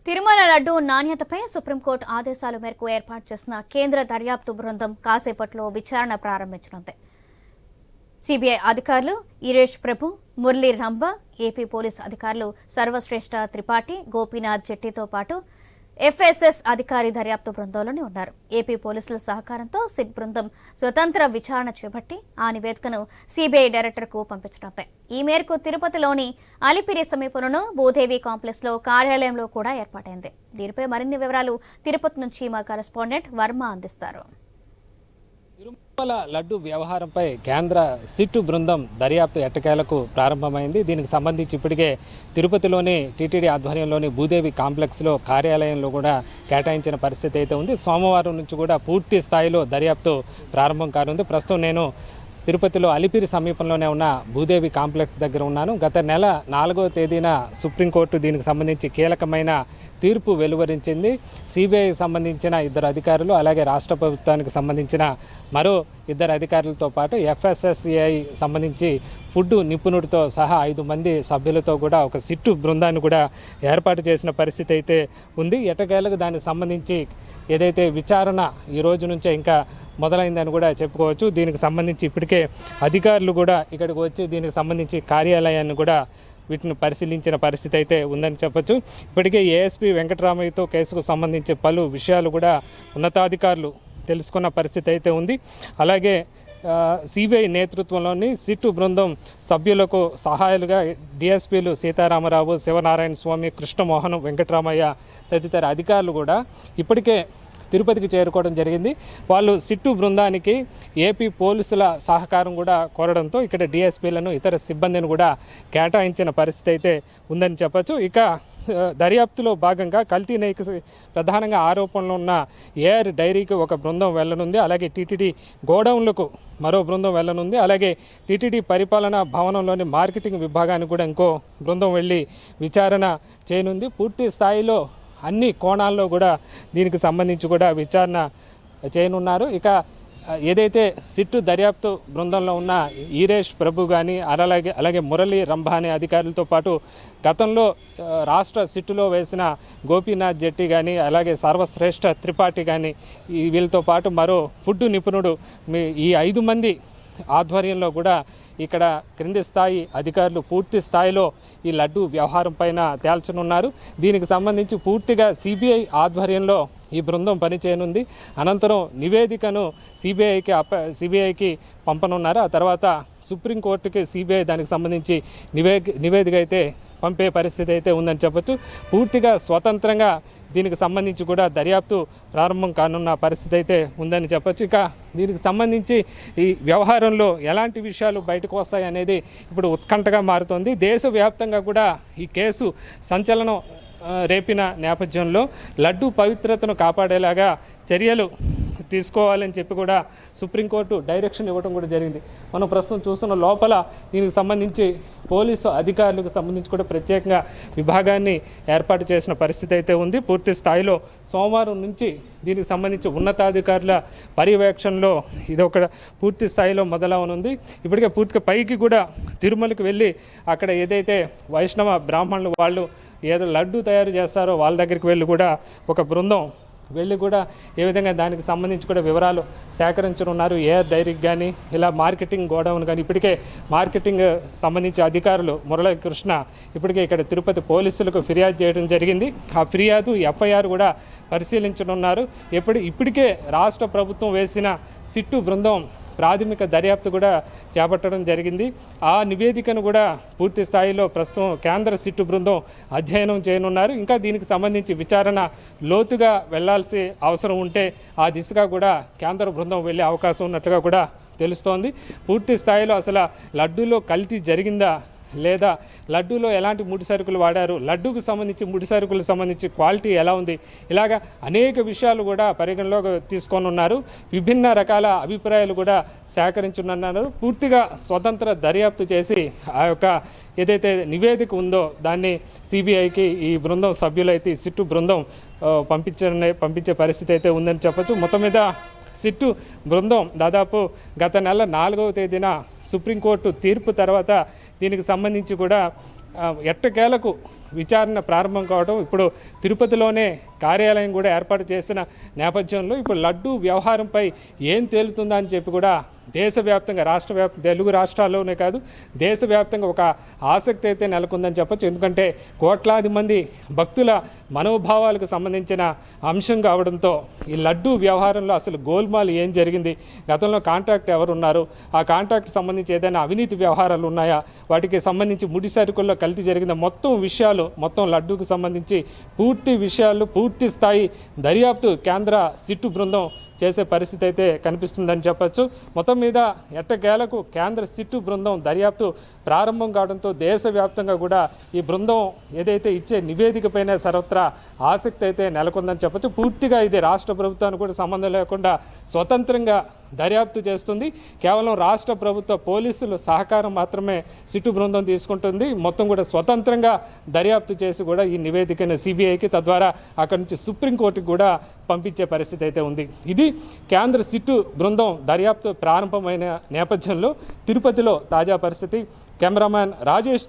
Tirumala laddu నాణ్యతపై supreme court ఆదేశాల మేరకు ఏర్పాటు చేసిన కేంద్ర దర్యాప్తు బృందం కాసేపట్లో విచారణ ప్రారంభించనుంది. సిబిఐ అధికారులు ఈరేష్ ప్రభు, మురళీ రంభ, ఏపీ పోలీసు అధికారులు సర్వశ్రేష్ఠ త్రిపాఠి, గోపీనాథ్ జెట్టితో పాటు ఎఫ్ఎస్ఎస్ అధికారి దర్యాప్తు బృందంలోనే ఉన్నారు. ఏపీ పోలీసుల సహకారంతో సిట్ బృందం స్వతంత్ర విచారణ చేపట్టి ఆ నివేదికను సిబిఐ డైరెక్టర్కు పంపించనుంది. ఈ మేరకు తిరుపతిలోని అలిపిరి సమీపంలో భూదేవి కాంప్లెక్స్ లో కార్యాలయంలో కూడా ఏర్పాటైంది. దీనిపై మరిన్ని వివరాలు తిరుపతి నుంచి మా కరెస్పాండెంట్ వర్మ అందిస్తారు. తిరుమల లడ్డు వ్యవహారంపై కేంద్ర సిట్టు బృందం దర్యాప్తు ఎట్టకేలకు ప్రారంభమైంది. దీనికి సంబంధించి ఇప్పటికే తిరుపతిలోని టీటీడీ ఆధ్వర్యంలోని భూదేవి కాంప్లెక్స్లో కార్యాలయంలో కూడా కేటాయించిన పరిస్థితి అయితే ఉంది. సోమవారం నుంచి కూడా పూర్తి స్థాయిలో దర్యాప్తు ప్రారంభం కానుంది. ప్రస్తుతం నేను తిరుపతిలో అలిపిరి సమీపంలోనే ఉన్న భూదేవి కాంప్లెక్స్ దగ్గర ఉన్నాను. గత నెల 4వ తేదీన సుప్రీంకోర్టు దీనికి సంబంధించి కీలకమైన తీర్పు వెలువరించింది. సిబిఐకి సంబంధించిన 2 అధికారులు, అలాగే రాష్ట్ర ప్రభుత్వానికి సంబంధించిన మరో 2 అధికారులతో పాటు ఎఫ్ఎస్ఎస్సిఐ సంబంధించి ఫుడ్ నిపుణుడితో సహా 5 మంది సభ్యులతో కూడా ఒక సిట్టు బృందాన్ని కూడా ఏర్పాటు చేసిన పరిస్థితి అయితే ఉంది. ఎట్టకేలకు దానికి సంబంధించి ఏదైతే విచారణ ఈ రోజు నుంచే ఇంకా మొదలైందని కూడా చెప్పుకోవచ్చు. దీనికి సంబంధించి ఇప్పటికే అధికారులు కూడా ఇక్కడికి వచ్చి దీనికి సంబంధించి కార్యాలయాన్ని కూడా వీటిని పరిశీలించిన పరిస్థితి అయితే ఉందని చెప్పొచ్చు. ఇప్పటికే ఏఎస్పీ వెంకటరామయ్యతో కేసుకు సంబంధించి పలు విషయాలు కూడా ఉన్నతాధికారులు తెలుసుకున్న పరిస్థితి అయితే ఉంది. అలాగే సిబిఐ నేతృత్వంలోని సిట్టు బృందం సభ్యులకు సహాయాలుగా డిఎస్పీలు సీతారామరావు, శివనారాయణ స్వామి, కృష్ణమోహన్, వెంకటరామయ్య తదితర అధికారులు కూడా ఇప్పటికే తిరుపతికి చేరుకోవడం జరిగింది. వాళ్ళు సిట్టు బృందానికి ఏపీ పోలీసుల సహకారం కూడా కోరడంతో ఇక్కడ డిఎస్పీలను, ఇతర సిబ్బందిని కూడా కేటాయించిన పరిస్థితి అయితే ఉందని చెప్పచ్చు. ఇక దర్యాప్తులో భాగంగా కల్తీ నైకి ప్రధానంగా ఆరోపణలు ఉన్న ఏఆర్ డైరీకి ఒక బృందం వెళ్లనుంది. అలాగే టీటీడీ గోడౌన్లకు మరో బృందం వెళ్లనుంది. అలాగే టీటీడీ పరిపాలనా భవనంలోని మార్కెటింగ్ విభాగానికి కూడా ఇంకో బృందం వెళ్ళి విచారణ చేయనుంది. పూర్తి స్థాయిలో అన్ని కోణాల్లో కూడా దీనికి సంబంధించి కూడా విచారణ చేయనున్నారు. ఇక ఏదైతే సిట్టు దర్యాప్తు బృందంలో ఉన్న ఈరేష్ ప్రభు కానీ అలాగే మురళీ రంభ అనే అధికారులతో పాటు గతంలో రాష్ట్ర సిట్టులో వేసిన గోపీనాథ్ జెట్టి కానీ, అలాగే సర్వశ్రేష్ఠ త్రిపాఠి కానీ, వీళ్ళతో పాటు మరో ఫుడ్ నిపుణుడు ఈ 5 మంది ఆధ్వర్యంలో కూడా ఇక్కడ క్రింది స్థాయి అధికారులు పూర్తి స్థాయిలో ఈ లడ్డు వ్యవహారం పైన తేల్చనున్నారు. దీనికి సంబంధించి పూర్తిగా సిబిఐ ఆధ్వర్యంలో ఈ బృందం పనిచేయనుంది. అనంతరం నివేదికను సిబిఐకి పంపనున్నారు. ఆ తర్వాత సుప్రీంకోర్టుకి సిబిఐ దానికి సంబంధించి నివేదిక అయితే పంపే పరిస్థితి అయితే ఉందని చెప్పొచ్చు. పూర్తిగా స్వతంత్రంగా దీనికి సంబంధించి కూడా దర్యాప్తు ప్రారంభం కానున్న పరిస్థితి అయితే ఉందని చెప్పొచ్చు. ఇక దీనికి సంబంధించి ఈ వ్యవహారంలో ఎలాంటి విషయాలు బయటకు వస్తాయి అనేది ఇప్పుడు ఉత్కంఠగా మారుతోంది. దేశవ్యాప్తంగా కూడా ఈ కేసు సంచలనం రేపిన నేపథ్యంలో లడ్డు పవిత్రతను కాపాడేలాగా చర్యలు తీసుకోవాలని చెప్పి కూడా సుప్రీంకోర్టు డైరెక్షన్ ఇవ్వడం కూడా జరిగింది. మనం ప్రస్తుతం చూస్తున్న లోపల దీనికి సంబంధించి పోలీసు అధికారులకు సంబంధించి కూడా ప్రత్యేకంగా విభాగాన్ని ఏర్పాటు చేసిన పరిస్థితి అయితే ఉంది. పూర్తి స్థాయిలో సోమవారం నుంచి దీనికి సంబంధించి ఉన్నతాధికారుల పర్యవేక్షణలో ఇది ఒక పూర్తి స్థాయిలో మొదలవనుంది. ఇప్పటికే పూర్తిగా పైకి కూడా తిరుమలకి వెళ్ళి అక్కడ ఏదైతే వైష్ణవ బ్రాహ్మణులు వాళ్ళు ఏదో లడ్డు తయారు చేస్తారో వాళ్ళ దగ్గరికి వెళ్ళి కూడా ఒక బృందం వెళ్ళి కూడా ఏ విధంగా దానికి సంబంధించి కూడా వివరాలు సేకరించనున్నారు. ఏఆర్ డైరీకి కానీ, ఇలా మార్కెటింగ్ గోడౌన్ కానీ ఇప్పటికే మార్కెటింగ్ సంబంధించి అధికారులు మురళీకృష్ణ ఇప్పటికే ఇక్కడ తిరుపతి పోలీసులకు ఫిర్యాదు చేయడం జరిగింది. ఆ ఫిర్యాదు ఎఫ్ఐఆర్ కూడా పరిశీలించనున్నారు. ఇప్పటికే రాష్ట్ర ప్రభుత్వం వేసిన సిట్టు బృందం ప్రాథమిక దర్యాప్తు కూడా చేపట్టడం జరిగింది. ఆ నివేదికను కూడా పూర్తి స్థాయిలో ప్రస్తుతం కేంద్ర సిట్టు బృందం అధ్యయనం చేయనున్నారు. ఇంకా దీనికి సంబంధించి విచారణ లోతుగా వెళ్లాల్సి అవసరం ఉంటే ఆ దిశగా కూడా కేంద్ర బృందం వెళ్ళే అవకాశం ఉన్నట్లుగా కూడా తెలుస్తోంది. పూర్తి స్థాయిలో అసలు లడ్డూలో కల్తీ జరిగిందా, లేదా లడ్డూలో ఎలాంటి ముడి సరుకులు వాడారు, లడ్డూకు సంబంధించి ముడి సరుకులకు సంబంధించి క్వాలిటీ ఎలా ఉంది, ఇలాగా అనేక విషయాలు కూడా పరిగణలోకి తీసుకొని ఉన్నారు. విభిన్న రకాల అభిప్రాయాలు కూడా సేకరించున్నారు. పూర్తిగా స్వతంత్ర దర్యాప్తు చేసి ఆ యొక్క ఏదైతే నివేదిక ఉందో దాన్ని సిబిఐకి ఈ బృందం సభ్యులైతే సిట్టు బృందం పంపించే పరిస్థితి అయితే ఉందని చెప్పచ్చు. మొత్తం మీద సిట్టు బృందం దాదాపు గత నెల 4వ తేదీన సుప్రీంకోర్టు తీర్పు తర్వాత దీనికి సంబంధించి కూడా ఎట్టకేలకు విచారణ ప్రారంభం కావడం, ఇప్పుడు తిరుపతిలోనే కార్యాలయం కూడా ఏర్పాటు చేసిన నేపథ్యంలో ఇప్పుడు లడ్డూ వ్యవహారంపై ఏం తేలుతుందా అని చెప్పి కూడా దేశవ్యాప్తంగా తెలుగు రాష్ట్రాల్లోనే కాదు దేశవ్యాప్తంగా ఒక ఆసక్తి అయితే నెలకొందని చెప్పొచ్చు. ఎందుకంటే కోట్లాది మంది భక్తుల మనోభావాలకు సంబంధించిన అంశం కావడంతో ఈ లడ్డూ వ్యవహారంలో అసలు గోల్మాల్ ఏం జరిగింది, గతంలో కాంట్రాక్ట్ ఎవరు ఉన్నారు, ఆ కాంట్రాక్ట్ సంబంధించి ఏదైనా అవినీతి వ్యవహారాలు ఉన్నాయా, వాటికి సంబంధించి ముడి సరుకుల్లో కల్తీ జరిగిన మొత్తం లడ్డూకు సంబంధించి పూర్తి విషయాలు పూర్తి స్థాయి దర్యాప్తు కేంద్ర సిట్టు బృందం చేసే పరిస్థితి అయితే కనిపిస్తుందని చెప్పచ్చు. మొత్తం మీద ఎట్టకేలకు కేంద్ర సిట్టు బృందం దర్యాప్తు ప్రారంభం కావడంతో దేశవ్యాప్తంగా కూడా ఈ బృందం ఏదైతే ఇచ్చే నివేదిక పైన సర్వత్రా ఆసక్తి అయితే నెలకొందని చెప్పచ్చు. పూర్తిగా ఇది రాష్ట్ర ప్రభుత్వానికి కూడా సంబంధం లేకుండా స్వతంత్రంగా దర్యాప్తు చేస్తుంది. కేవలం రాష్ట్ర ప్రభుత్వ పోలీసులు సహకారం మాత్రమే సిట్టు బృందం తీసుకుంటుంది. మొత్తం కూడా స్వతంత్రంగా దర్యాప్తు చేసి కూడా ఈ నివేదికను సిబిఐకి, తద్వారా అక్కడి నుంచి సుప్రీంకోర్టుకి కూడా పంపించే పరిస్థితి అయితే ఉంది. ఇది కేంద్ర సిట్టు బృందం దర్యాప్తు ప్రారంభమైన నేపథ్యంలో తిరుపతిలో తాజా పరిస్థితి. కెమెరామ్యాన్ రాజేష్